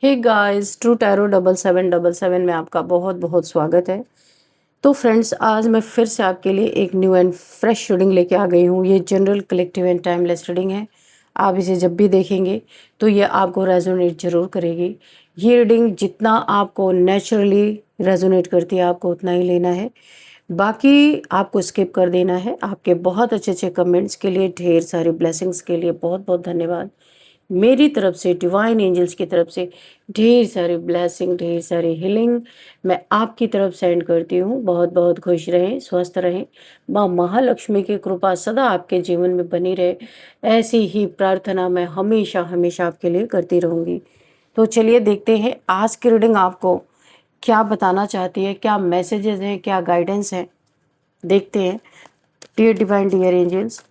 Hey guys, true tarot 7777 में आपका बहुत बहुत स्वागत है। तो फ्रेंड्स, आज मैं फिर से आपके लिए एक न्यू एंड फ्रेश रीडिंग लेके आ गई हूँ। ये general collective and timeless reading है। आप इसे जब भी देखेंगे तो ये आपको रेजोनेट ज़रूर करेगी। ये रीडिंग जितना आपको नेचुरली रेजोनेट करती है, आपको उतना ही लेना है, बाकी आपको स्किप कर देना है। आपके बहुत अच्छे अच्छे कमेंट्स के लिए, ढेर सारे ब्लेसिंग्स के लिए बहुत बहुत धन्यवाद। मेरी तरफ से, डिवाइन एंजल्स की तरफ से ढेर सारी ब्लेसिंग, ढेर सारी हीलिंग मैं आपकी तरफ सेंड करती हूँ। बहुत बहुत खुश रहें, स्वस्थ रहें, माँ महालक्ष्मी की कृपा सदा आपके जीवन में बनी रहे, ऐसी ही प्रार्थना मैं हमेशा हमेशा आपके लिए करती रहूँगी। तो चलिए देखते हैं आज की रीडिंग आपको क्या बताना चाहती है, क्या मैसेजेस हैं, क्या गाइडेंस है। देखते हैं। Dear divine, dear angels,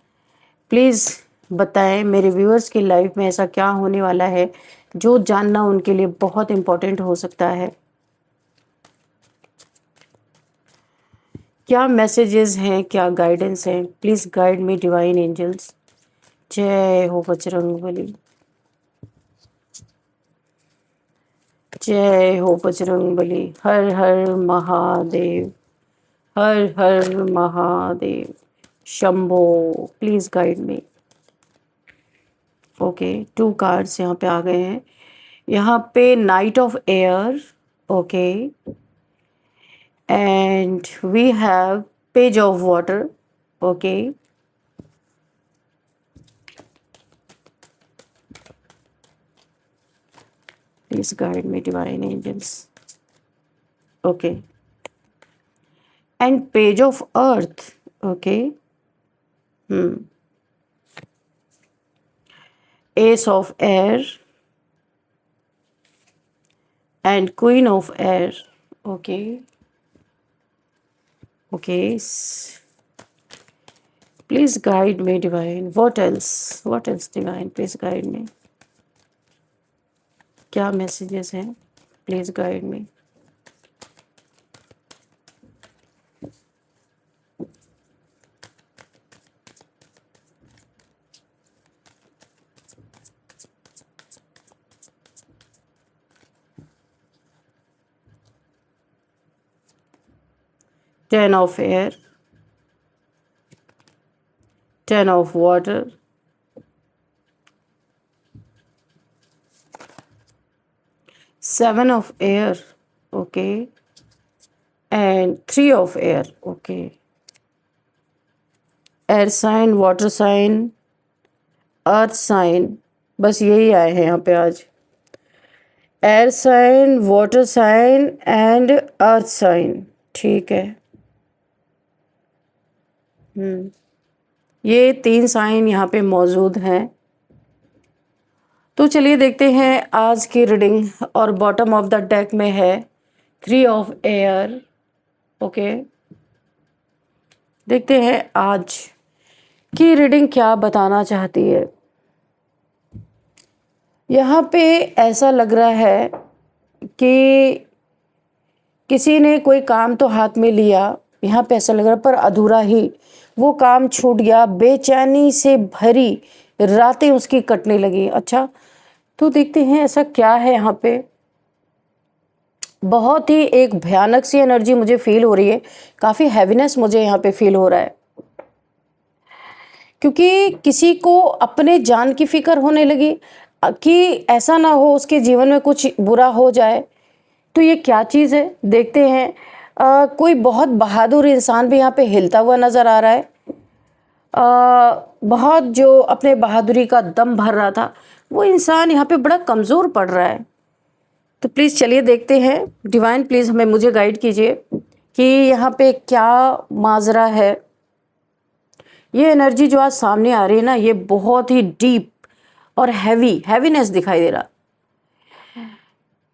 please बताएं मेरे व्यूअर्स की लाइफ में ऐसा क्या होने वाला है जो जानना उनके लिए बहुत इम्पोर्टेंट हो सकता है। क्या मैसेजेस हैं, क्या गाइडेंस हैं, please guide me divine angels. जय हो बजरंगबली, जय हो बजरंगबली। हर हर महादेव, हर हर Mahadev, Shambho. Please guide me. Okay, 2 cards यहाँ पे आ गए हैं। यहाँ पे knight of air, okay, and we have page of water, okay, please guide me divine angels, okay, and page of earth, okay, ace of air and queen of air, okay, okay, please guide me divine. What else divine, please guide me. क्या messages हैं, please guide me. Ten of air, 10 of water, 7 of air, okay, and 3 of air, okay. Air sign, water sign, earth sign, बस यही आए हैं यहाँ पे आज। Air sign, water sign and earth sign, ठीक है। ये 3 साइन यहाँ पे मौजूद हैं। तो चलिए देखते हैं आज की रीडिंग। और बॉटम ऑफ द डेक में है 3 ऑफ एयर, ओके। देखते हैं आज की रीडिंग क्या बताना चाहती है। यहाँ पे ऐसा लग रहा है कि किसी ने कोई काम तो हाथ में लिया, यहाँ पे ऐसा लग रहा है, पर अधूरा ही वो काम छूट गया। बेचैनी से भरी रातें उसकी कटने लगी। अच्छा, तो देखते हैं ऐसा क्या है यहाँ पे। बहुत ही एक भयानक सी एनर्जी मुझे फील हो रही है, काफ़ी हैवीनेस मुझे यहाँ पे फील हो रहा है, क्योंकि किसी को अपने जान की फिक्र होने लगी कि ऐसा ना हो उसके जीवन में कुछ बुरा हो जाए। तो ये क्या चीज़ है, देखते हैं। कोई बहुत बहादुर इंसान भी यहाँ पे हिलता हुआ नज़र आ रहा है। बहुत जो अपने बहादुरी का दम भर रहा था, वो इंसान यहाँ पे बड़ा कमज़ोर पड़ रहा है। तो प्लीज़ चलिए देखते हैं। डिवाइन प्लीज़ मुझे गाइड कीजिए कि यहाँ पे क्या माजरा है। ये एनर्जी जो आज सामने आ रही है ना, ये बहुत ही डीप और हैवीनेस दिखाई दे रहा,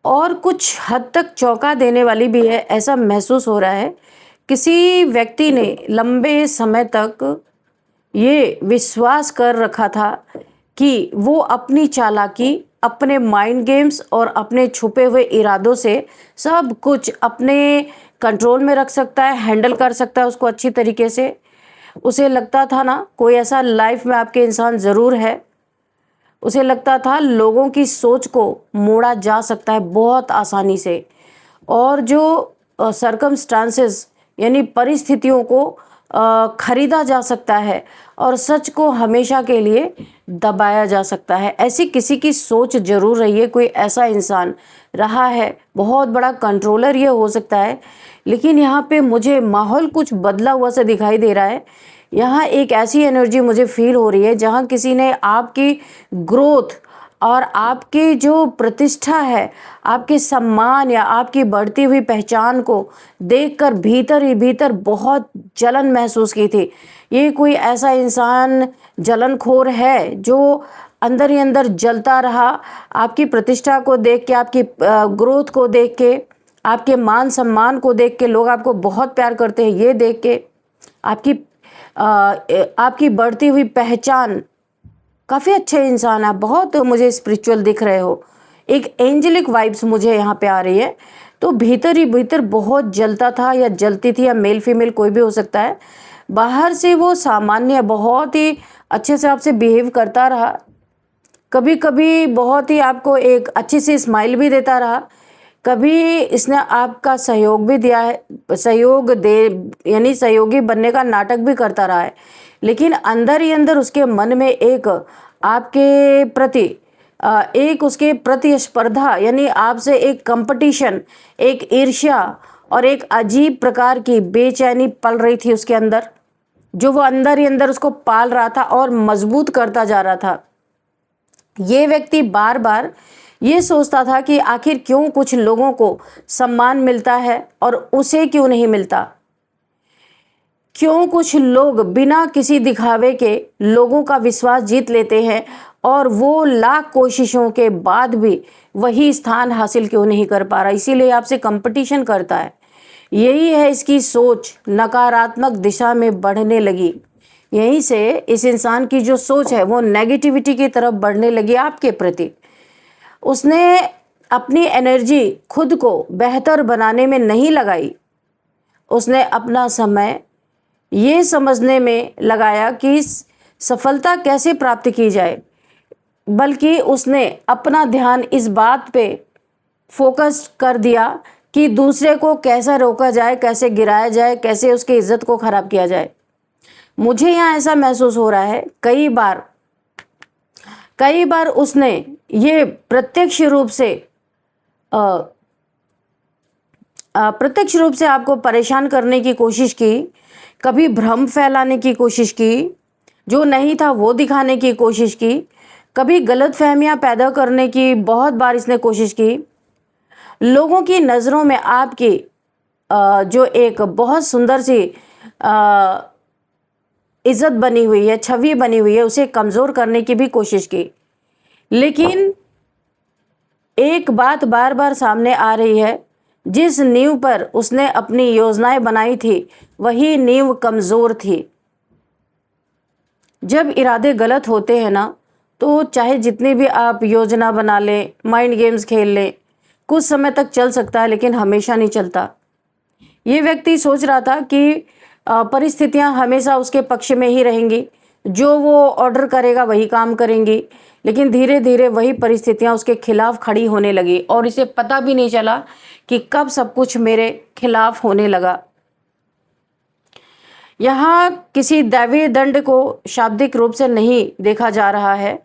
और कुछ हद तक चौंका देने वाली भी है। ऐसा महसूस हो रहा है किसी व्यक्ति ने लंबे समय तक ये विश्वास कर रखा था कि वो अपनी चालाकी, अपने माइंड गेम्स और अपने छुपे हुए इरादों से सब कुछ अपने कंट्रोल में रख सकता है, हैंडल कर सकता है उसको अच्छी तरीके से। उसे लगता था ना, कोई ऐसा लाइफ में आपके इंसान ज़रूर है, उसे लगता था लोगों की सोच को मोड़ा जा सकता है बहुत आसानी से, और जो सर्कमस्टांसेस यानी परिस्थितियों को खरीदा जा सकता है और सच को हमेशा के लिए दबाया जा सकता है। ऐसी किसी की सोच जरूर रही है, कोई ऐसा इंसान रहा है, बहुत बड़ा कंट्रोलर ये हो सकता है। लेकिन यहाँ पे मुझे माहौल कुछ बदला हुआ सा दिखाई दे रहा है। यहाँ एक ऐसी एनर्जी मुझे फील हो रही है जहाँ किसी ने आपकी ग्रोथ और आपकी जो प्रतिष्ठा है, आपके सम्मान या आपकी बढ़ती हुई पहचान को देखकर भीतर ही भीतर बहुत जलन महसूस की थी। ये कोई ऐसा इंसान जलनखोर है जो अंदर ही अंदर जलता रहा, आपकी प्रतिष्ठा को देख के, आपकी ग्रोथ को देख के, आपके मान सम्मान को देख के, लोग आपको बहुत प्यार करते हैं ये देख के, आपकी बढ़ती हुई पहचान। काफ़ी अच्छे इंसान आप, बहुत मुझे स्पिरिचुअल दिख रहे हो, एक एंजेलिक वाइब्स मुझे यहाँ पे आ रही है। तो भीतर ही भीतर बहुत जलता था या जलती थी, या मेल फीमेल कोई भी हो सकता है। बाहर से वो सामान्य बहुत ही अच्छे से आपसे बिहेव करता रहा, कभी कभी बहुत ही आपको एक अच्छी सी स्माइल भी देता रहा, कभी इसने आपका सहयोग भी दिया है, सहयोग दे यानी सहयोगी बनने का नाटक भी करता रहा है। लेकिन अंदर ही अंदर उसके मन में एक आपके प्रति एक उसके प्रतिस्पर्धा यानी आपसे एक कंपटीशन, एक ईर्ष्या और एक अजीब प्रकार की बेचैनी पल रही थी उसके अंदर, जो वो अंदर ही अंदर उसको पाल रहा था और मजबूत करता जा रहा था। ये व्यक्ति बार बार ये सोचता था कि आखिर क्यों कुछ लोगों को सम्मान मिलता है और उसे क्यों नहीं मिलता, क्यों कुछ लोग बिना किसी दिखावे के लोगों का विश्वास जीत लेते हैं और वो लाख कोशिशों के बाद भी वही स्थान हासिल क्यों नहीं कर पा रहा, इसीलिए आपसे कंपटीशन करता है। यही है इसकी सोच, नकारात्मक दिशा में बढ़ने लगी। यहीं से इस इंसान की जो सोच है वो नेगेटिविटी की तरफ बढ़ने लगी आपके प्रति। उसने अपनी एनर्जी खुद को बेहतर बनाने में नहीं लगाई, उसने अपना समय ये समझने में लगाया कि सफलता कैसे प्राप्त की जाए, बल्कि उसने अपना ध्यान इस बात पे फोकस कर दिया कि दूसरे को कैसे रोका जाए, कैसे गिराया जाए, कैसे उसकी इज्जत को खराब किया जाए। मुझे यहाँ ऐसा महसूस हो रहा है कई बार उसने ये प्रत्यक्ष रूप से आपको परेशान करने की कोशिश की, कभी भ्रम फैलाने की कोशिश की, जो नहीं था वो दिखाने की कोशिश की, कभी गलतफहमियां पैदा करने की बहुत बार इसने कोशिश की। लोगों की नज़रों में आपकी जो एक बहुत सुंदर सी इज्जत बनी हुई है, छवि बनी हुई है, उसे कमज़ोर करने की भी कोशिश की। लेकिन एक बात बार बार सामने आ रही है, जिस नींव पर उसने अपनी योजनाएं बनाई थी वही नींव कमज़ोर थी। जब इरादे गलत होते हैं ना, तो चाहे जितनी भी आप योजना बना लें, माइंड गेम्स खेल लें, कुछ समय तक चल सकता है लेकिन हमेशा नहीं चलता। ये व्यक्ति सोच रहा था कि परिस्थितियां हमेशा उसके पक्ष में ही रहेंगी, जो वो ऑर्डर करेगा वही काम करेंगी, लेकिन धीरे धीरे वही परिस्थितियां उसके खिलाफ खड़ी होने लगी और इसे पता भी नहीं चला कि कब सब कुछ मेरे खिलाफ होने लगा। यहाँ किसी दैवीय दंड को शाब्दिक रूप से नहीं देखा जा रहा है,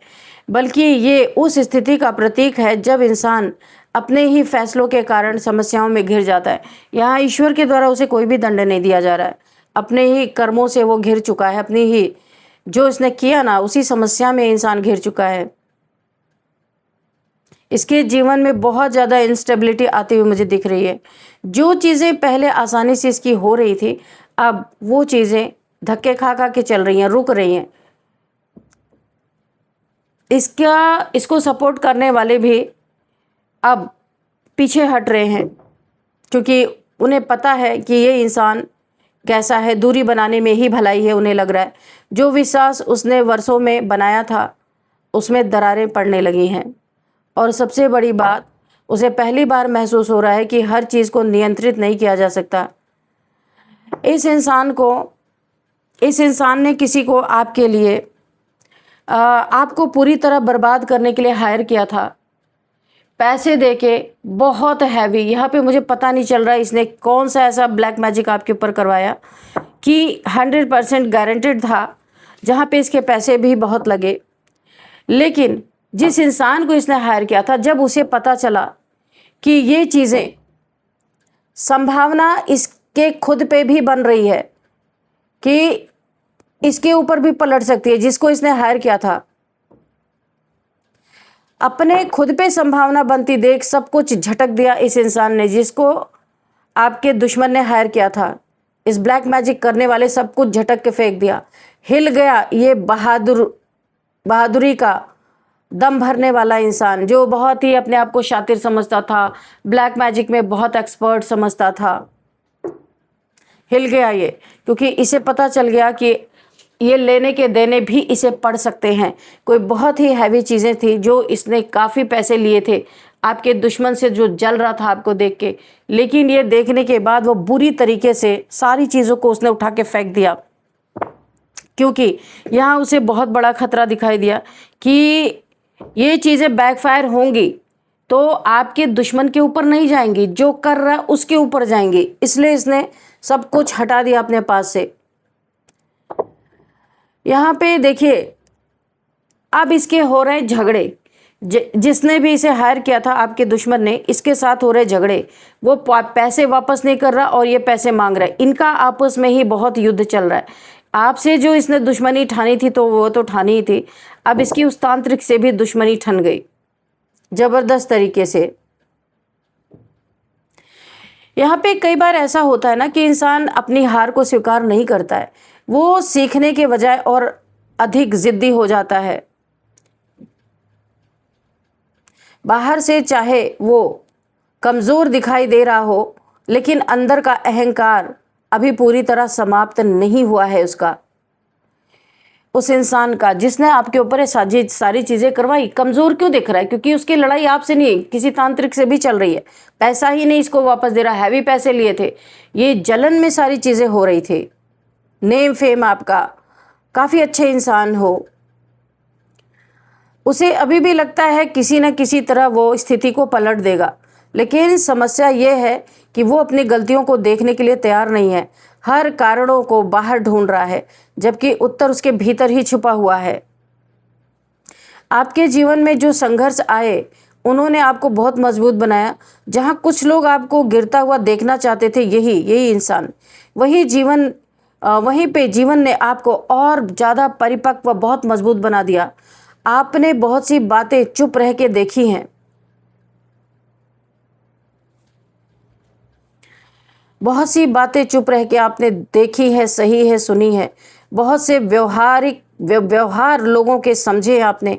बल्कि ये उस स्थिति का प्रतीक है जब इंसान अपने ही फैसलों के कारण समस्याओं में घिर जाता है। यहाँ ईश्वर के द्वारा उसे कोई भी दंड नहीं दिया जा रहा है, अपने ही कर्मों से वो घिर चुका है, अपनी ही जो इसने किया ना उसी समस्या में इंसान घिर चुका है। इसके जीवन में बहुत ज़्यादा इंस्टेबिलिटी आती हुई मुझे दिख रही है। जो चीज़ें पहले आसानी से इसकी हो रही थी, अब वो चीज़ें धक्के खा खा के चल रही हैं, रुक रही हैं। इसको सपोर्ट करने वाले भी अब पीछे हट रहे हैं, क्योंकि उन्हें पता है कि ये इंसान कैसा है, दूरी बनाने में ही भलाई है उन्हें लग रहा है। जो विश्वास उसने वर्षों में बनाया था उसमें दरारें पड़ने लगी हैं, और सबसे बड़ी बात, उसे पहली बार महसूस हो रहा है कि हर चीज़ को नियंत्रित नहीं किया जा सकता। इस इंसान ने किसी को आपके लिए आपको पूरी तरह बर्बाद करने के लिए हायर किया था, पैसे देके, बहुत हैवी। यहाँ पे मुझे पता नहीं चल रहा है इसने कौन सा ऐसा ब्लैक मैजिक आपके ऊपर करवाया कि 100% गारंटेड था, जहाँ पे इसके पैसे भी बहुत लगे। लेकिन जिस इंसान को इसने हायर किया था, जब उसे पता चला कि ये चीज़ें संभावना इसके खुद पे भी बन रही है कि इसके ऊपर भी पलट सकती है, जिसको इसने हायर किया था, अपने खुद पे संभावना बनती देख सब कुछ झटक दिया इस इंसान ने, जिसको आपके दुश्मन ने हायर किया था। इस ब्लैक मैजिक करने वाले सब कुछ झटक के फेंक दिया। हिल गया ये बहादुरी का दम भरने वाला इंसान, जो बहुत ही अपने आप को शातिर समझता था, ब्लैक मैजिक में बहुत एक्सपर्ट समझता था। हिल गया ये, क्योंकि इसे पता चल गया कि ये लेने के देने भी इसे पड़ सकते हैं। कोई बहुत ही हैवी चीज़ें थी जो इसने काफ़ी पैसे लिए थे आपके दुश्मन से, जो जल रहा था आपको देख के। लेकिन ये देखने के बाद वो बुरी तरीके से सारी चीज़ों को उसने उठा के फेंक दिया, क्योंकि यहाँ उसे बहुत बड़ा खतरा दिखाई दिया कि ये चीज़ें बैकफायर होंगी तो आपके दुश्मन के ऊपर नहीं जाएंगी, जो कर रहा है उसके ऊपर जाएंगी। इसलिए इसने सब कुछ हटा दिया अपने पास से। यहाँ पे देखिए, अब इसके हो रहे झगड़े। जिसने भी इसे हायर किया था आपके दुश्मन ने, इसके साथ हो रहे झगड़े। वो पैसे वापस नहीं कर रहा और ये पैसे मांग रहा है। इनका आपस में ही बहुत युद्ध चल रहा है। आपसे जो इसने दुश्मनी ठानी थी तो वो तो ठानी ही थी, अब इसकी उस तांत्रिक से भी दुश्मनी ठन गई जबरदस्त तरीके से। यहाँ पे कई बार ऐसा होता है ना कि इंसान अपनी हार को स्वीकार नहीं करता है, वो सीखने के बजाय और अधिक जिद्दी हो जाता है। बाहर से चाहे वो कमज़ोर दिखाई दे रहा हो, लेकिन अंदर का अहंकार अभी पूरी तरह समाप्त नहीं हुआ है उसका। उस इंसान का जिसने आपके ऊपर सारी चीज़ें करवाई, कमज़ोर क्यों दिख रहा है? क्योंकि उसकी लड़ाई आपसे नहीं, किसी तांत्रिक से भी चल रही है। पैसा ही नहीं इसको वापस दे रहा, हैवी पैसे लिए थे। ये जलन में सारी चीज़ें हो रही थी। नेम फेम आपका, काफ़ी अच्छे इंसान हो, उसे अभी भी लगता है किसी न किसी तरह वो स्थिति को पलट देगा। लेकिन समस्या ये है कि वो अपनी गलतियों को देखने के लिए तैयार नहीं है, हर कारणों को बाहर ढूंढ रहा है, जबकि उत्तर उसके भीतर ही छुपा हुआ है। आपके जीवन में जो संघर्ष आए, उन्होंने आपको बहुत मजबूत बनाया। जहाँ कुछ लोग आपको गिरता हुआ देखना चाहते थे, यही इंसान, वहीं पे जीवन ने आपको और ज़्यादा परिपक्व, बहुत मजबूत बना दिया। आपने बहुत सी बातें चुप रह के देखी हैं, बहुत सी बातें चुप रह के आपने देखी है, सही है, सुनी है। बहुत से व्यवहार लोगों के समझे आपने,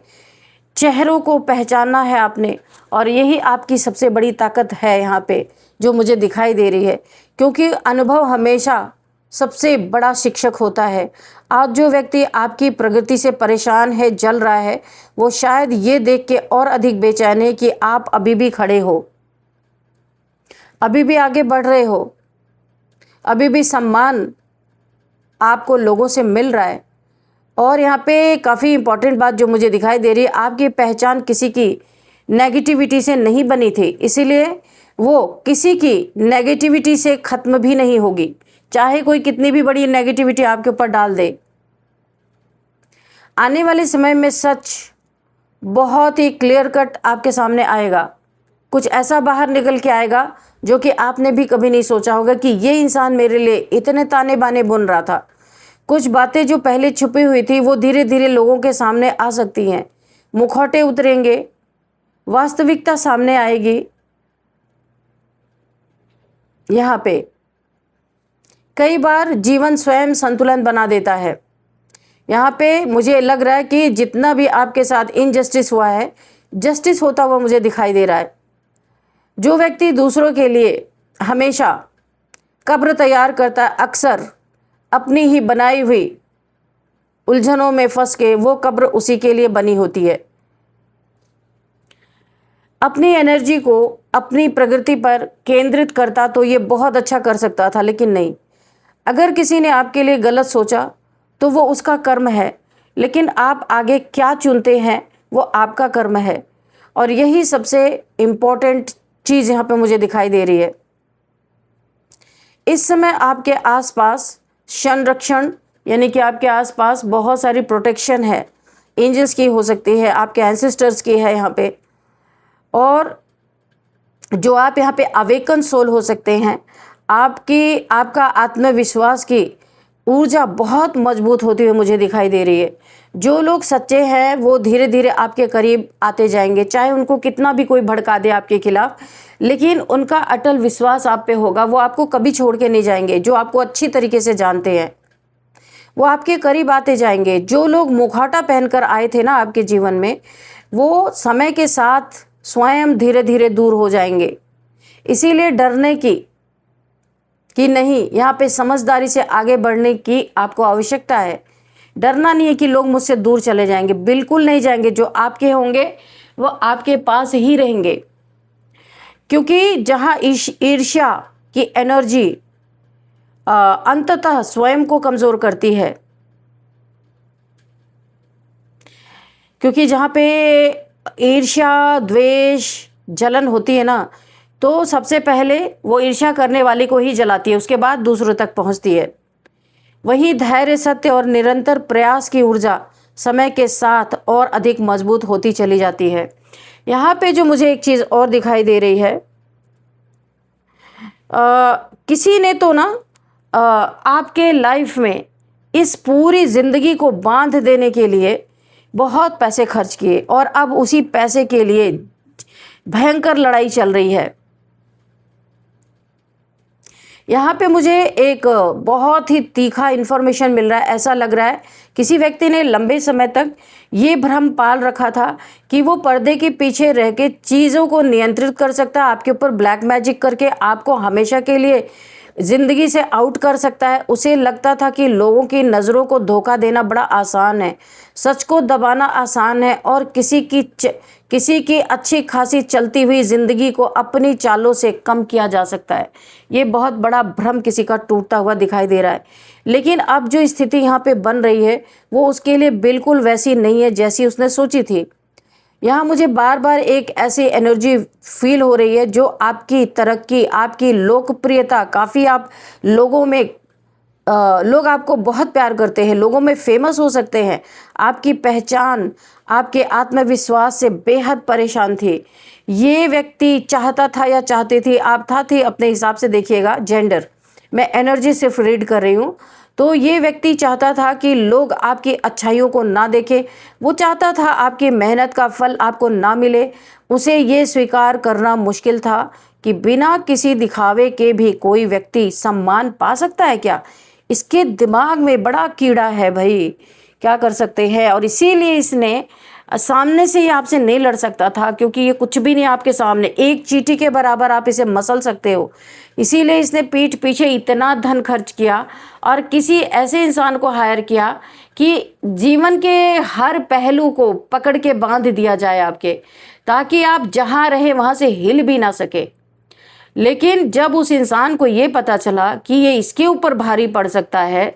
चेहरों को पहचाना है आपने, और यही आपकी सबसे बड़ी ताकत है यहाँ पे जो मुझे दिखाई दे रही है, क्योंकि अनुभव हमेशा सबसे बड़ा शिक्षक होता है। आज जो व्यक्ति आपकी प्रगति से परेशान है, जल रहा है, वो शायद ये देख के और अधिक बेचैन है कि आप अभी भी खड़े हो, अभी भी आगे बढ़ रहे हो, अभी भी सम्मान आपको लोगों से मिल रहा है। और यहाँ पे काफ़ी इम्पॉर्टेंट बात जो मुझे दिखाई दे रही है, आपकी पहचान किसी की नेगेटिविटी से नहीं बनी थी, इसीलिए वो किसी की नेगेटिविटी से ख़त्म भी नहीं होगी, चाहे कोई कितनी भी बड़ी नेगेटिविटी आपके ऊपर डाल दे। आने वाले समय में सच बहुत ही क्लियर कट आपके सामने आएगा। कुछ ऐसा बाहर निकल के आएगा जो कि आपने भी कभी नहीं सोचा होगा कि ये इंसान मेरे लिए इतने ताने बाने बुन रहा था। कुछ बातें जो पहले छुपी हुई थी वो धीरे धीरे लोगों के सामने आ सकती हैं, मुखौटे उतरेंगे, वास्तविकता सामने आएगी। यहाँ पे कई बार जीवन स्वयं संतुलन बना देता है। यहाँ पे मुझे लग रहा है कि जितना भी आपके साथ इनजस्टिस हुआ है, जस्टिस होता हुआ मुझे दिखाई दे रहा है। जो व्यक्ति दूसरों के लिए हमेशा कब्र तैयार करता है, अक्सर अपनी ही बनाई हुई उलझनों में फंस के वो कब्र उसी के लिए बनी होती है। अपनी एनर्जी को अपनी प्रगति पर केंद्रित करता तो ये बहुत अच्छा कर सकता था, लेकिन नहीं। अगर किसी ने आपके लिए गलत सोचा तो वो उसका कर्म है, लेकिन आप आगे क्या चुनते हैं वो आपका कर्म है। और यही सबसे इम्पोर्टेंट चीज़ यहाँ पे मुझे दिखाई दे रही है। इस समय आपके आसपास संरक्षण, यानी कि आपके आसपास बहुत सारी प्रोटेक्शन है। एंजल्स की हो सकती है, आपके एंसेस्टर्स की है यहाँ पे, और जो आप यहाँ पे अवेकन सोल हो सकते हैं। आपका आत्मविश्वास की ऊर्जा बहुत मजबूत होती हुई मुझे दिखाई दे रही है। जो लोग सच्चे हैं वो धीरे धीरे आपके करीब आते जाएंगे, चाहे उनको कितना भी कोई भड़का दे आपके खिलाफ, लेकिन उनका अटल विश्वास आप पे होगा। वो आपको कभी छोड़ के नहीं जाएंगे। जो आपको अच्छी तरीके से जानते हैं वो आपके करीब आते जाएंगे। जो लोग मुखौटा पहनकर आए थे ना आपके जीवन में, वो समय के साथ स्वयं धीरे धीरे दूर हो जाएंगे। इसीलिए डरने कि नहीं, यहाँ पे समझदारी से आगे बढ़ने की आपको आवश्यकता है। डरना नहीं है कि लोग मुझसे दूर चले जाएंगे, बिल्कुल नहीं जाएंगे। जो आपके होंगे वो आपके पास ही रहेंगे, क्योंकि जहाँ ईर्ष्या की एनर्जी अंततः स्वयं को कमज़ोर करती है। क्योंकि जहाँ पे ईर्ष्या, द्वेष, जलन होती है ना, तो सबसे पहले वो ईर्ष्या करने वाले को ही जलाती है, उसके बाद दूसरों तक पहुँचती है। वही धैर्य, सत्य और निरंतर प्रयास की ऊर्जा समय के साथ और अधिक मजबूत होती चली जाती है। यहाँ पे जो मुझे एक चीज़ और दिखाई दे रही है, किसी ने तो ना आपके लाइफ में इस पूरी ज़िंदगी को बांध देने के लिए बहुत पैसे खर्च किए, और अब उसी पैसे के लिए भयंकर लड़ाई चल रही है। यहाँ पे मुझे एक बहुत ही तीखा इन्फॉर्मेशन मिल रहा है। ऐसा लग रहा है किसी व्यक्ति ने लंबे समय तक ये भ्रम पाल रखा था कि वो पर्दे के पीछे रह के चीज़ों को नियंत्रित कर सकता है, आपके ऊपर ब्लैक मैजिक करके आपको हमेशा के लिए ज़िंदगी से आउट कर सकता है। उसे लगता था कि लोगों की नज़रों को धोखा देना बड़ा आसान है, सच को दबाना आसान है, और किसी की अच्छी खासी चलती हुई ज़िंदगी को अपनी चालों से कम किया जा सकता है। ये बहुत बड़ा भ्रम किसी का टूटता हुआ दिखाई दे रहा है। लेकिन अब जो स्थिति यहाँ पे बन रही है वो उसके लिए बिल्कुल वैसी नहीं है जैसी उसने सोची थी। यहाँ मुझे बार बार एक ऐसी एनर्जी फील हो रही है जो आपकी तरक्की, आपकी लोकप्रियता, काफ़ी आप लोगों में लोग आपको बहुत प्यार करते हैं, लोगों में फेमस हो सकते हैं। आपकी पहचान, आपके आत्मविश्वास से बेहद परेशान थी। ये व्यक्ति चाहता था या चाहती थी, आप थी अपने हिसाब से देखिएगा, जेंडर, मैं एनर्जी सिर्फ रीड कर रही हूँ। तो ये व्यक्ति चाहता था कि लोग आपकी अच्छाइयों को ना देखें, वो चाहता था आपकी मेहनत का फल आपको ना मिले। उसे ये स्वीकार करना मुश्किल था कि बिना किसी दिखावे के भी कोई व्यक्ति सम्मान पा सकता है क्या। इसके दिमाग में बड़ा कीड़ा है भाई, क्या कर सकते हैं। और इसीलिए इसने सामने से ये आपसे नहीं लड़ सकता था, क्योंकि ये कुछ भी नहीं आपके सामने, एक चींटी के बराबर आप इसे मसल सकते हो। इसीलिए इसने पीठ पीछे इतना धन खर्च किया और किसी ऐसे इंसान को हायर किया कि जीवन के हर पहलू को पकड़ के बांध दिया जाए आपके, ताकि आप जहाँ रहे वहाँ से हिल भी ना सके। लेकिन जब उस इंसान को ये पता चला कि ये इसके ऊपर भारी पड़ सकता है,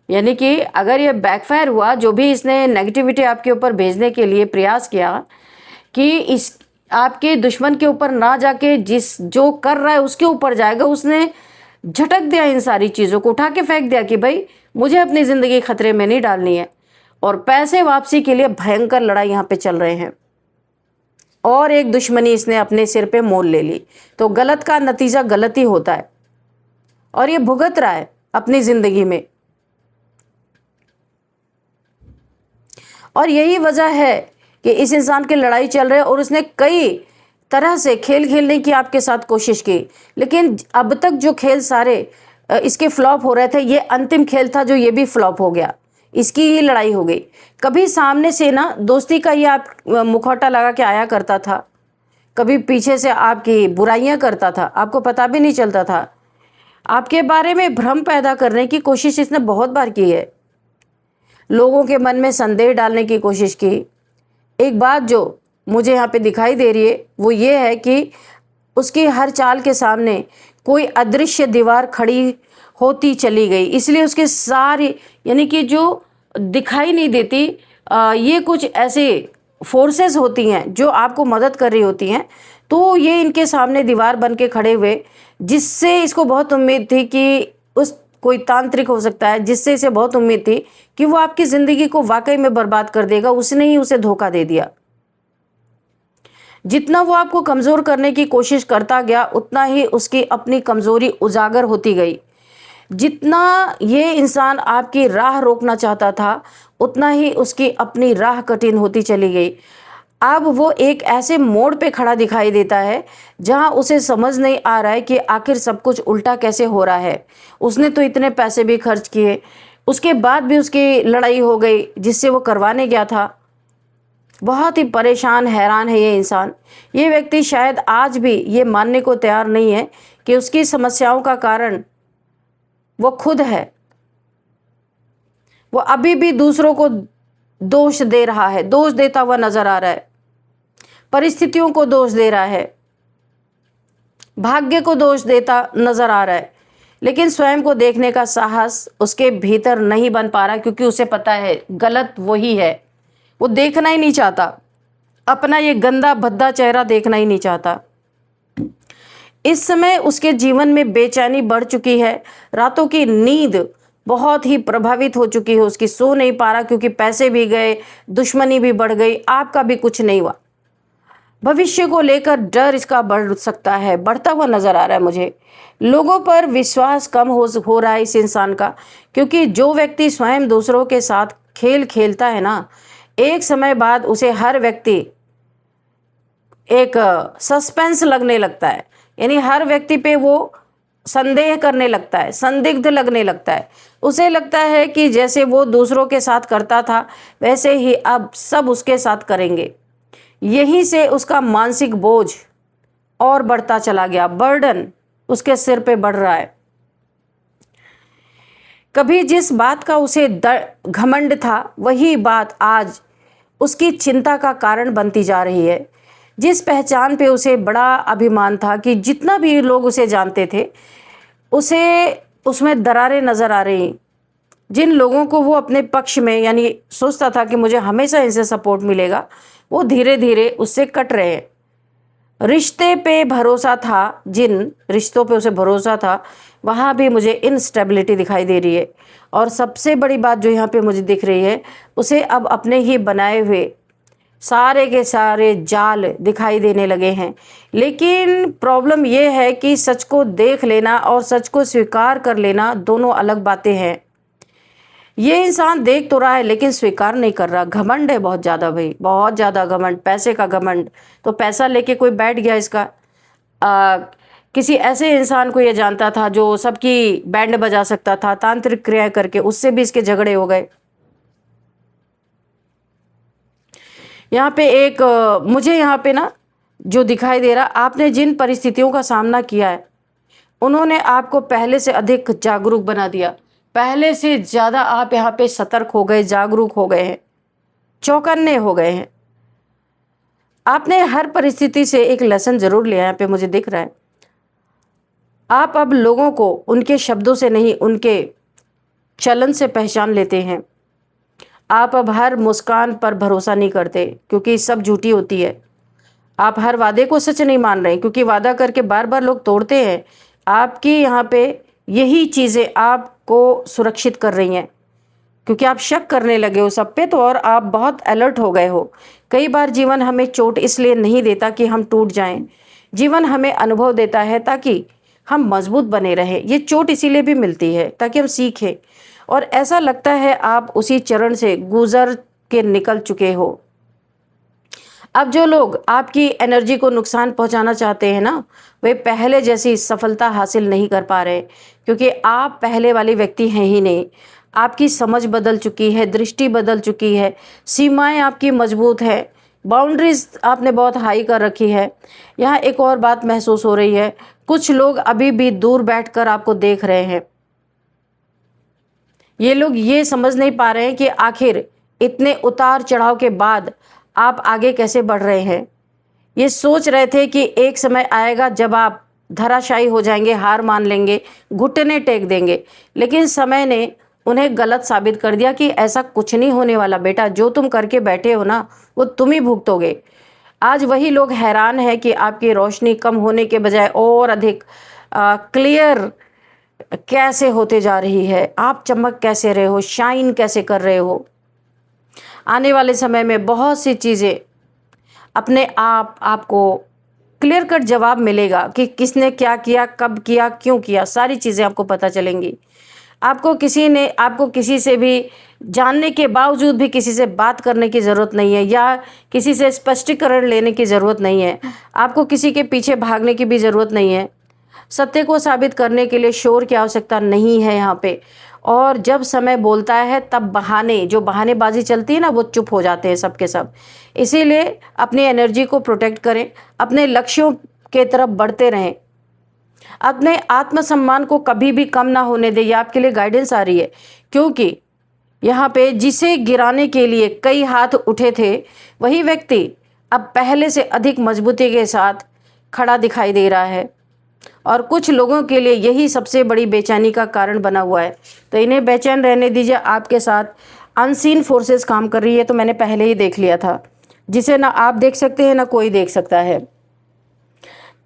यानी कि अगर ये बैकफायर हुआ, जो भी इसने नेगेटिविटी आपके ऊपर भेजने के लिए प्रयास किया कि इस आपके दुश्मन के ऊपर ना जाके जो कर रहा है उसके ऊपर जाएगा, उसने झटक दिया, इन सारी चीज़ों को उठा के फेंक दिया कि भाई मुझे अपनी ज़िंदगी खतरे में नहीं डालनी है। और पैसे वापसी के लिए भयंकर लड़ाई यहाँ पे चल रहे हैं, और एक दुश्मनी इसने अपने सिर पे मोल ले ली। तो गलत का नतीजा गलत ही होता है, और ये भुगत रहा है अपनी ज़िंदगी में। और यही वजह है कि इस इंसान की लड़ाई चल रही है, और उसने कई तरह से खेल खेलने की आपके साथ कोशिश की, लेकिन अब तक जो खेल सारे इसके फ्लॉप हो रहे थे, ये अंतिम खेल था जो ये भी फ्लॉप हो गया। इसकी ही लड़ाई हो गई। कभी सामने से ना दोस्ती का ये आप मुखौटा लगा के आया करता था, कभी पीछे से आपकी बुराइयां करता था, आपको पता भी नहीं चलता था। आपके बारे में भ्रम पैदा करने की कोशिश इसने बहुत बार की है, लोगों के मन में संदेह डालने की कोशिश की। एक बात जो मुझे यहाँ पे दिखाई दे रही है वो ये है कि उसकी हर चाल के सामने कोई अदृश्य दीवार खड़ी होती चली गई, इसलिए उसके सारे, यानी कि जो दिखाई नहीं देती। ये कुछ ऐसे फोर्सेस होती हैं जो आपको मदद कर रही होती हैं, तो ये इनके सामने दीवार बन के खड़े हुए, जिससे इसको बहुत उम्मीद थी कि उस कोई तांत्रिक हो सकता है जिससे इसे बहुत उम्मीद थी कि वो आपकी ज़िंदगी को वाकई में बर्बाद कर देगा, उसने ही उसे धोखा दे दिया। जितना वो आपको कमज़ोर करने की कोशिश करता गया, उतना ही उसकी अपनी कमज़ोरी उजागर होती गई। जितना ये इंसान आपकी राह रोकना चाहता था, उतना ही उसकी अपनी राह कठिन होती चली गई। अब वो एक ऐसे मोड़ पे खड़ा दिखाई देता है, जहाँ उसे समझ नहीं आ रहा है कि आखिर सब कुछ उल्टा कैसे हो रहा है। उसने तो इतने पैसे भी खर्च किए, उसके बाद भी उसकी लड़ाई हो गई जिससे वो करवाने गया था। बहुत ही परेशान, हैरान है ये इंसान। ये व्यक्ति शायद आज भी ये मानने को तैयार नहीं है कि उसकी समस्याओं का कारण वो खुद है। वो अभी भी दूसरों को दोष दे रहा है, दोष देता हुआ नजर आ रहा है, परिस्थितियों को दोष दे रहा है, भाग्य को दोष देता नजर आ रहा है, लेकिन स्वयं को देखने का साहस उसके भीतर नहीं बन पा रहा, क्योंकि उसे पता है गलत वही है। वो देखना ही नहीं चाहता, अपना ये गंदा भद्दा चेहरा देखना ही नहीं चाहता। इस समय उसके जीवन में बेचैनी बढ़ चुकी है, रातों की नींद बहुत ही प्रभावित हो चुकी है उसकी, सो नहीं पा रहा, क्योंकि पैसे भी गए, दुश्मनी भी बढ़ गई, आपका भी कुछ नहीं हुआ। भविष्य को लेकर डर इसका बढ़ सकता है, बढ़ता हुआ नजर आ रहा है मुझे। लोगों पर विश्वास कम हो रहा है इस इंसान का, क्योंकि जो व्यक्ति स्वयं दूसरों के साथ खेल खेलता है ना, एक समय बाद उसे हर व्यक्ति एक सस्पेंस लगने लगता है, यानी हर व्यक्ति पे वो संदेह करने लगता है, संदिग्ध लगने लगता है। उसे लगता है कि जैसे वो दूसरों के साथ करता था, वैसे ही अब सब उसके साथ करेंगे। यहीं से उसका मानसिक बोझ और बढ़ता चला गया, बर्डन उसके सिर पे बढ़ रहा है। कभी जिस बात का उसे घमंड था, वही बात आज उसकी चिंता का कारण बनती जा रही है। जिस पहचान पे उसे बड़ा अभिमान था कि जितना भी लोग उसे जानते थे, उसे उसमें दरारें नज़र आ रही। जिन लोगों को वो अपने पक्ष में, यानी सोचता था कि मुझे हमेशा इनसे सपोर्ट मिलेगा, वो धीरे धीरे उससे कट रहे हैं। रिश्ते पे भरोसा था, जिन रिश्तों पे उसे भरोसा था, वहाँ भी मुझे इनस्टेबिलिटी दिखाई दे रही है। और सबसे बड़ी बात जो यहाँ पे मुझे दिख रही है, उसे अब अपने ही बनाए हुए सारे के सारे जाल दिखाई देने लगे हैं। लेकिन प्रॉब्लम ये है कि सच को देख लेना और सच को स्वीकार कर लेना दोनों अलग बातें हैं। ये इंसान देख तो रहा है लेकिन स्वीकार नहीं कर रहा। घमंड है बहुत ज़्यादा भाई, बहुत ज़्यादा घमंड, पैसे का घमंड। तो पैसा लेके कोई बैठ गया इसका। किसी ऐसे इंसान को ये जानता था जो सबकी बैंड बजा सकता था, तांत्रिक क्रिया करके, उससे भी इसके झगड़े हो गए। यहाँ पे एक मुझे यहाँ पे ना जो दिखाई दे रहा, आपने जिन परिस्थितियों का सामना किया है, उन्होंने आपको पहले से अधिक जागरूक बना दिया। पहले से ज़्यादा आप यहाँ पे सतर्क हो गए, जागरूक हो गए हैं, चौकन्ने हो गए हैं। आपने हर परिस्थिति से एक लेसन जरूर लिया, यहाँ पे मुझे दिख रहा है। आप अब लोगों को उनके शब्दों से नहीं, उनके चलन से पहचान लेते हैं। आप अब हर मुस्कान पर भरोसा नहीं करते, क्योंकि सब झूठी होती है। आप हर वादे को सच नहीं मान रहे, क्योंकि वादा करके बार बार लोग तोड़ते हैं। आपकी यहाँ पे यही चीज़ें आपको सुरक्षित कर रही हैं, क्योंकि आप शक करने लगे हो सब पे, तो और आप बहुत अलर्ट हो गए हो। कई बार जीवन हमें चोट इसलिए नहीं देता कि हम टूट जाएं। जीवन हमें अनुभव देता है ताकि हम मजबूत बने रहें। ये चोट इसीलिए भी मिलती है ताकि हम सीखें। और ऐसा लगता है आप उसी चरण से गुजर के निकल चुके हो। अब जो लोग आपकी एनर्जी को नुकसान पहुंचाना चाहते हैं ना, वे पहले जैसी सफलता हासिल नहीं कर पा रहे, क्योंकि आप पहले वाले व्यक्ति हैं ही नहीं। आपकी समझ बदल चुकी है, दृष्टि बदल चुकी है, सीमाएं आपकी मजबूत है, बाउंड्रीज आपने बहुत हाई कर रखी है। यहाँ एक और बात महसूस हो रही है, कुछ लोग अभी भी दूर बैठकर आपको देख रहे हैं। ये लोग ये समझ नहीं पा रहे हैं कि आखिर इतने उतार चढ़ाव के बाद आप आगे कैसे बढ़ रहे हैं। ये सोच रहे थे कि एक समय आएगा जब आप धराशायी हो जाएंगे, हार मान लेंगे, घुटने टेक देंगे, लेकिन समय ने उन्हें गलत साबित कर दिया कि ऐसा कुछ नहीं होने वाला बेटा, जो तुम करके बैठे हो ना वो तुम ही भुगतोगे। आज वही लोग हैरान है कि आपकी रोशनी कम होने के बजाय और अधिक क्लियर कैसे होते जा रही है, आप चमक कैसे रहे हो, शाइन कैसे कर रहे हो। आने वाले समय में बहुत सी चीज़ें अपने आप आपको क्लियर कट जवाब मिलेगा कि किसने क्या किया, कब किया, क्यों किया, सारी चीज़ें आपको पता चलेंगी। आपको किसी से भी जानने के बावजूद भी किसी से बात करने की ज़रूरत नहीं है, या किसी से स्पष्टीकरण लेने की ज़रूरत नहीं है। आपको किसी के पीछे भागने की भी ज़रूरत नहीं है। सत्य को साबित करने के लिए शोर की आवश्यकता नहीं है यहाँ पे। और जब समय बोलता है तब जो बहानेबाजी चलती है ना, वो चुप हो जाते हैं सब के सब। इसीलिए अपनी एनर्जी को प्रोटेक्ट करें, अपने लक्ष्यों के तरफ बढ़ते रहें, अपने आत्मसम्मान को कभी भी कम ना होने दें। ये आपके लिए गाइडेंस आ रही है, क्योंकि यहाँ पे जिसे गिराने के लिए कई हाथ उठे थे, वही व्यक्ति अब पहले से अधिक मजबूती के साथ खड़ा दिखाई दे रहा है। और कुछ लोगों के लिए यही सबसे बड़ी बेचैनी का कारण बना हुआ है। तो इन्हें बेचैन रहने दीजिए। आपके साथ अनसीन फोर्सेस काम कर रही है, तो मैंने पहले ही देख लिया था, जिसे ना आप देख सकते हैं ना कोई देख सकता है।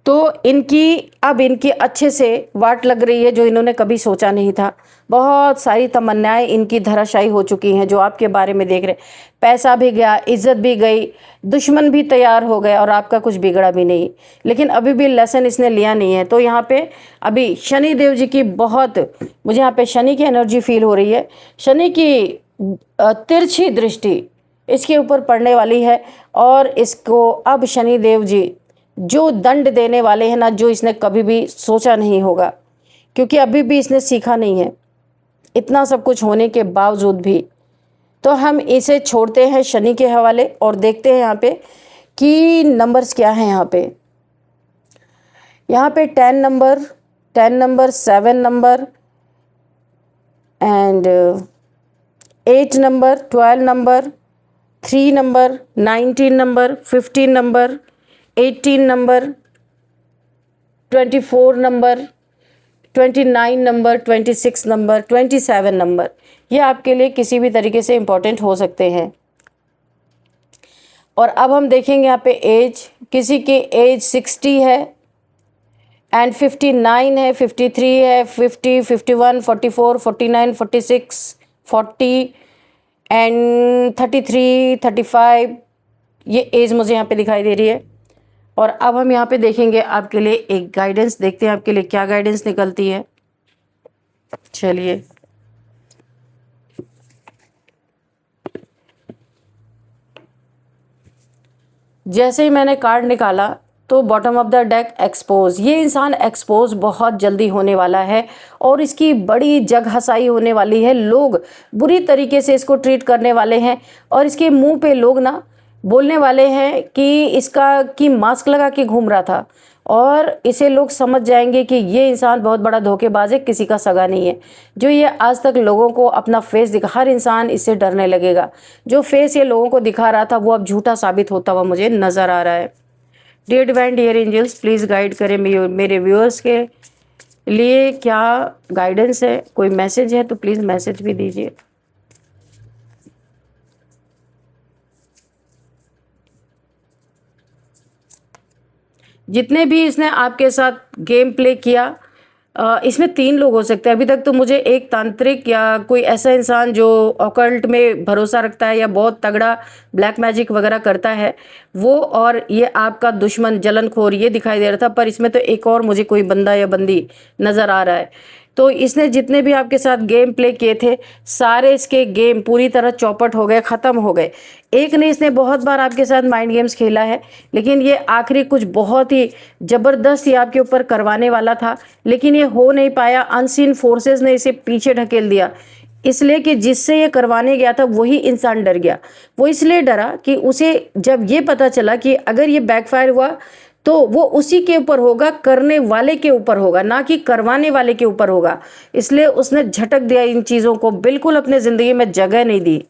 तो इनकी अच्छे से वाट लग रही है, जो इन्होंने कभी सोचा नहीं था। बहुत सारी तमन्नाएं इनकी धराशायी हो चुकी हैं, जो आपके बारे में देख रहे। पैसा भी गया, इज्जत भी गई, दुश्मन भी तैयार हो गए, और आपका कुछ बिगड़ा भी नहीं। लेकिन अभी भी लेसन इसने लिया नहीं है। तो यहाँ पे अभी शनि देव जी की मुझे यहाँ पे शनि की एनर्जी फील हो रही है। शनि की तिरछी दृष्टि इसके ऊपर पड़ने वाली है, और इसको अब शनि देव जी जो दंड देने वाले हैं ना, जो इसने कभी भी सोचा नहीं होगा, क्योंकि अभी भी इसने सीखा नहीं है इतना सब कुछ होने के बावजूद भी। तो हम इसे छोड़ते हैं शनि के हवाले और देखते हैं यहाँ पे कि नंबर्स क्या हैं। यहाँ पे 10 number, 7 number and 8 number, 12 number, 3 number, 19 number, 15 number, 18 number, 24 number, 29 number, 26 number, 27 number, ये आपके लिए किसी भी तरीके से इम्पोर्टेंट हो सकते हैं। और अब हम देखेंगे यहाँ पे एज, किसी की एज 60 है एंड 59 है, 53 है, 50, 51, 44, 49, 46, 40 एंड 33, 35, ये एज मुझे यहाँ पे दिखाई दे रही है। और अब हम यहाँ पे देखेंगे आपके लिए एक गाइडेंस, देखते हैं आपके लिए क्या गाइडेंस निकलती है। चलिए, जैसे ही मैंने कार्ड निकाला तो bottom of the deck expose. ये इंसान एक्सपोज बहुत जल्दी होने वाला है, और इसकी बड़ी जग हंसाई होने वाली है। लोग बुरी तरीके से इसको ट्रीट करने वाले हैं, और इसके मुंह पे लोग ना बोलने वाले हैं कि मास्क लगा के घूम रहा था, और इसे लोग समझ जाएंगे कि ये इंसान बहुत बड़ा धोखेबाज है, किसी का सगा नहीं है। जो ये आज तक लोगों को अपना फेस हर इंसान इससे डरने लगेगा। जो फेस ये लोगों को दिखा रहा था वो अब झूठा साबित होता हुआ मुझे नज़र आ रहा है। Dear divine, dear angels, please guide करें मेरे व्यूअर्स के लिए क्या गाइडेंस है। कोई मैसेज है तो प्लीज़ मैसेज भी दीजिए। जितने भी इसने आपके साथ गेम प्ले किया, इसमें 3 लोग हो सकते हैं अभी तक। तो मुझे एक तांत्रिक या कोई ऐसा इंसान जो ऑकल्ट में भरोसा रखता है या बहुत तगड़ा ब्लैक मैजिक वगैरह करता है, वो, और ये आपका दुश्मन जलनखोर, ये दिखाई दे रहा था। पर इसमें तो एक और मुझे कोई बंदा या बंदी नज़र आ रहा है। तो इसने जितने भी आपके साथ गेम प्ले किए थे, सारे इसके गेम पूरी तरह चौपट हो गए, ख़त्म हो गए। एक ने इसने बहुत बार आपके साथ माइंड गेम्स खेला है, लेकिन ये आखिरी कुछ बहुत ही ज़बरदस्त ये आपके ऊपर करवाने वाला था, लेकिन ये हो नहीं पाया। अनसीन फोर्सेस ने इसे पीछे ढकेल दिया, इसलिए कि जिससे ये करवाने गया था वही इंसान डर गया। वो इसलिए डरा कि उसे जब ये पता चला कि अगर ये बैकफायर हुआ तो वो उसी के ऊपर होगा, करने वाले के ऊपर होगा, ना कि करवाने वाले के ऊपर होगा। इसलिए उसने झटक दिया इन चीज़ों को, बिल्कुल अपने ज़िंदगी में जगह नहीं दी,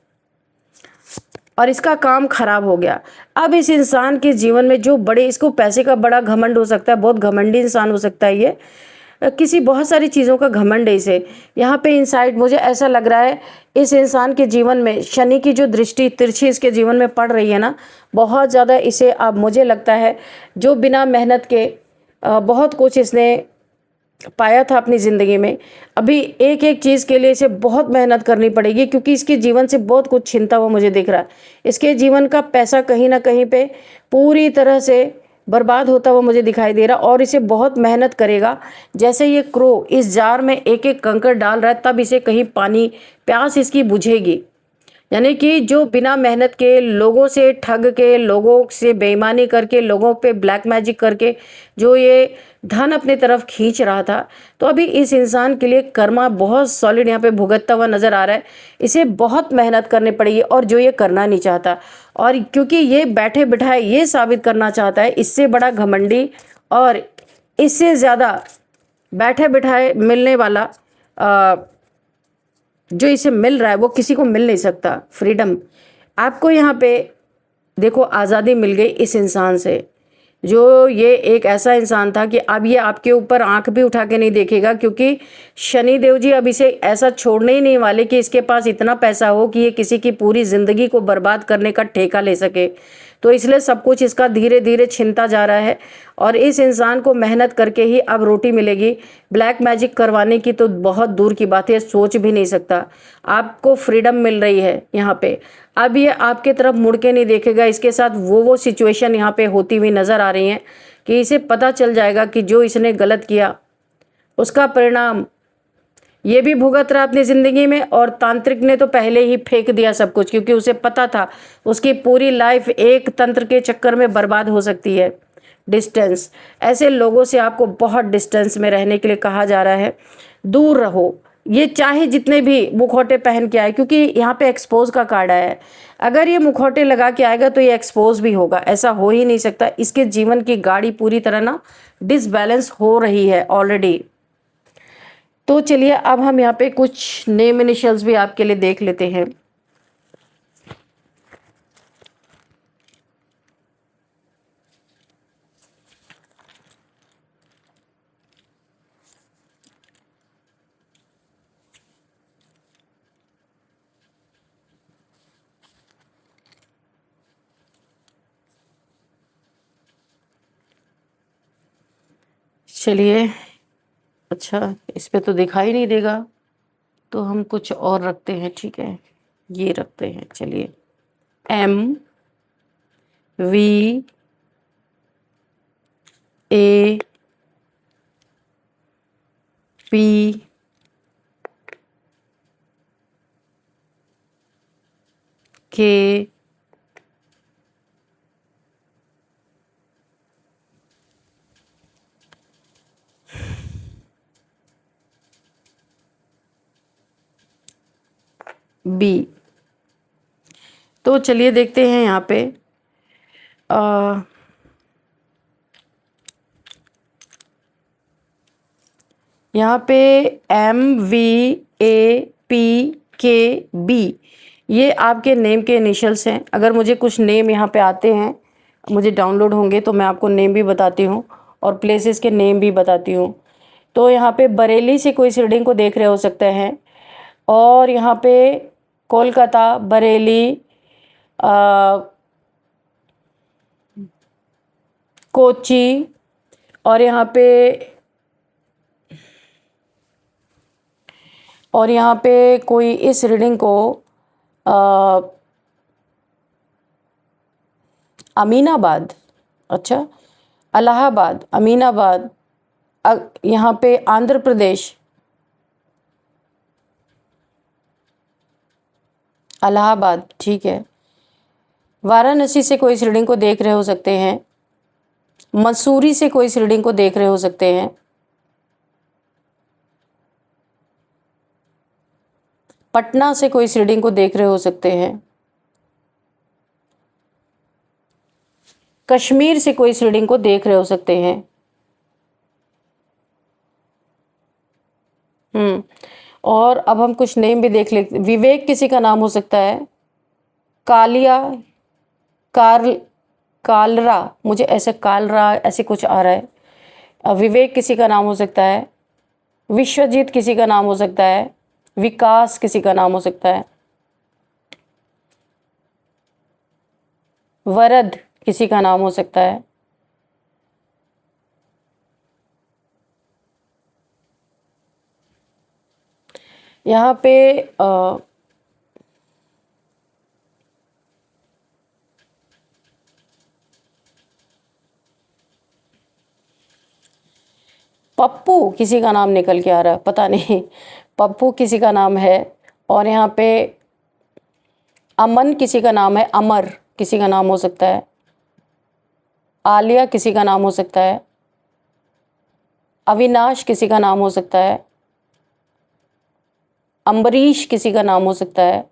और इसका काम खराब हो गया। अब इस इंसान के जीवन में जो इसको पैसे का बड़ा घमंड हो सकता है, बहुत घमंडी इंसान हो सकता है ये, किसी बहुत सारी चीज़ों का घमंड है इसे। यहाँ पे इनसाइड मुझे ऐसा लग रहा है इस इंसान के जीवन में शनि की जो दृष्टि तिरछी इसके जीवन में पड़ रही है ना, बहुत ज़्यादा इसे अब मुझे लगता है जो बिना मेहनत के बहुत कुछ इसने पाया था अपनी ज़िंदगी में, अभी एक एक चीज़ के लिए इसे बहुत मेहनत करनी पड़ेगी, क्योंकि इसके जीवन से बहुत कुछ छिनता हुआ मुझे दिख रहा है। इसके जीवन का पैसा कहीं ना कहीं पे पूरी तरह से बर्बाद होता हुआ मुझे दिखाई दे रहा, और इसे बहुत मेहनत करेगा। जैसे ये क्रो इस जार में एक एक कंकड़ डाल रहा है, तब इसे कहीं पानी प्यास इसकी बुझेगी। यानी कि जो बिना मेहनत के लोगों से ठग के, लोगों से बेईमानी करके, लोगों पे ब्लैक मैजिक करके जो ये धन अपने तरफ खींच रहा था, तो अभी इस इंसान के लिए कर्मा बहुत सॉलिड यहाँ पे भुगतता हुआ नजर आ रहा है। इसे बहुत मेहनत करनी पड़ेगी, और जो ये करना नहीं चाहता, और क्योंकि ये बैठे बिठाए ये साबित करना चाहता है, इससे बड़ा घमंडी और इससे ज़्यादा बैठे बिठाए मिलने वाला जो इसे मिल रहा है वो किसी को मिल नहीं सकता। फ्रीडम आपको यहाँ पे देखो, आज़ादी मिल गई इस इंसान से। जो ये एक ऐसा इंसान था कि अब ये आपके ऊपर आंख भी उठा के नहीं देखेगा, क्योंकि शनि देव जी अब इसे ऐसा छोड़ने ही नहीं वाले कि इसके पास इतना पैसा हो कि ये किसी की पूरी ज़िंदगी को बर्बाद करने का ठेका ले सके। तो इसलिए सब कुछ इसका धीरे धीरे छिनता जा रहा है, और इस इंसान को मेहनत करके ही अब रोटी मिलेगी। ब्लैक मैजिक करवाने की तो बहुत दूर की बात है, सोच भी नहीं सकता। आपको फ्रीडम मिल रही है यहाँ पे, अब ये आपके तरफ मुड़ के नहीं देखेगा। इसके साथ वो सिचुएशन यहाँ पे होती हुई नज़र आ रही हैं कि इसे पता चल जाएगा कि जो इसने गलत किया उसका परिणाम ये भी भुगत रहा अपनी ज़िंदगी में। और तांत्रिक ने तो पहले ही फेंक दिया सब कुछ, क्योंकि उसे पता था उसकी पूरी लाइफ एक तंत्र के चक्कर में बर्बाद हो सकती है। डिस्टेंस, ऐसे लोगों से आपको बहुत डिस्टेंस में रहने के लिए कहा जा रहा है, दूर रहो। ये चाहे जितने भी मुखौटे पहन के आए, क्योंकि यहाँ पे एक्सपोज का कार्ड आया है। अगर ये मुखौटे लगा के आएगा तो ये एक्सपोज भी होगा, ऐसा हो ही नहीं सकता। इसके जीवन की गाड़ी पूरी तरह ना डिसबैलेंस हो रही है ऑलरेडी। तो चलिए अब हम यहाँ पे कुछ नेम इनिशियल्स भी आपके लिए देख लेते हैं। चलिए, अच्छा इस पे तो दिखाई नहीं देगा, तो हम कुछ और रखते हैं। ठीक है, ये रखते हैं। चलिए, MVAPK B। तो चलिए देखते हैं यहाँ पे यहाँ पे MVAPKB ये आपके नेम के इनिशियल्स हैं। अगर मुझे कुछ नेम यहाँ पे आते हैं, मुझे डाउनलोड होंगे, तो मैं आपको नेम भी बताती हूँ और प्लेसेस के नेम भी बताती हूँ। तो यहाँ पे बरेली से कोई रीडिंग को देख रहे हो सकते हैं, और यहाँ पे कोलकाता, बरेली, कोची, और यहाँ पे कोई इस रीडिंग को अमीनाबाद, अच्छा इलाहाबाद, अमीनाबाद, यहाँ पे आंध्र प्रदेश, इलाहाबाद, ठीक है। वाराणसी से कोई इस रीडिंग को देख रहे हो सकते हैं, मसूरी से कोई इस रीडिंग को देख रहे हो सकते हैं, पटना से कोई इस रीडिंग को देख रहे हो सकते हैं, कश्मीर से कोई इस रीडिंग को देख रहे हो सकते हैं। और अब हम कुछ नेम भी देख लेते। विवेक किसी का नाम हो सकता है, कालिया, कालरा, मुझे ऐसे कालरा ऐसे कुछ आ रहा है। विवेक किसी का नाम हो सकता है, विश्वजीत किसी का नाम हो सकता है, विकास किसी का नाम हो सकता है, वरद किसी का नाम हो सकता है, यहाँ पे पप्पू किसी का नाम निकल के आ रहा है, पता नहीं पप्पू किसी का नाम है। और यहाँ पे अमन किसी का नाम है, अमर किसी का नाम हो सकता है, आलिया किसी का नाम हो सकता है, अविनाश किसी का नाम हो सकता है, अम्बरीश किसी का नाम हो सकता है,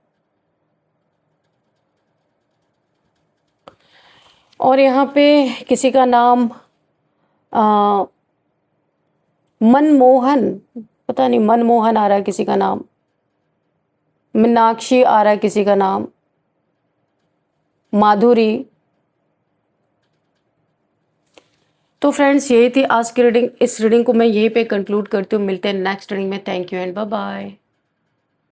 और यहाँ पे किसी का नाम मनमोहन, पता नहीं मनमोहन आ रहा है किसी का नाम, मीनाक्षी आ रहा है किसी का नाम, माधुरी। तो फ्रेंड्स यही थी आज की रीडिंग। इस रीडिंग को मैं यहीं पे कंक्लूड करती हूँ। मिलते हैं नेक्स्ट रीडिंग में। Thank you and bye bye.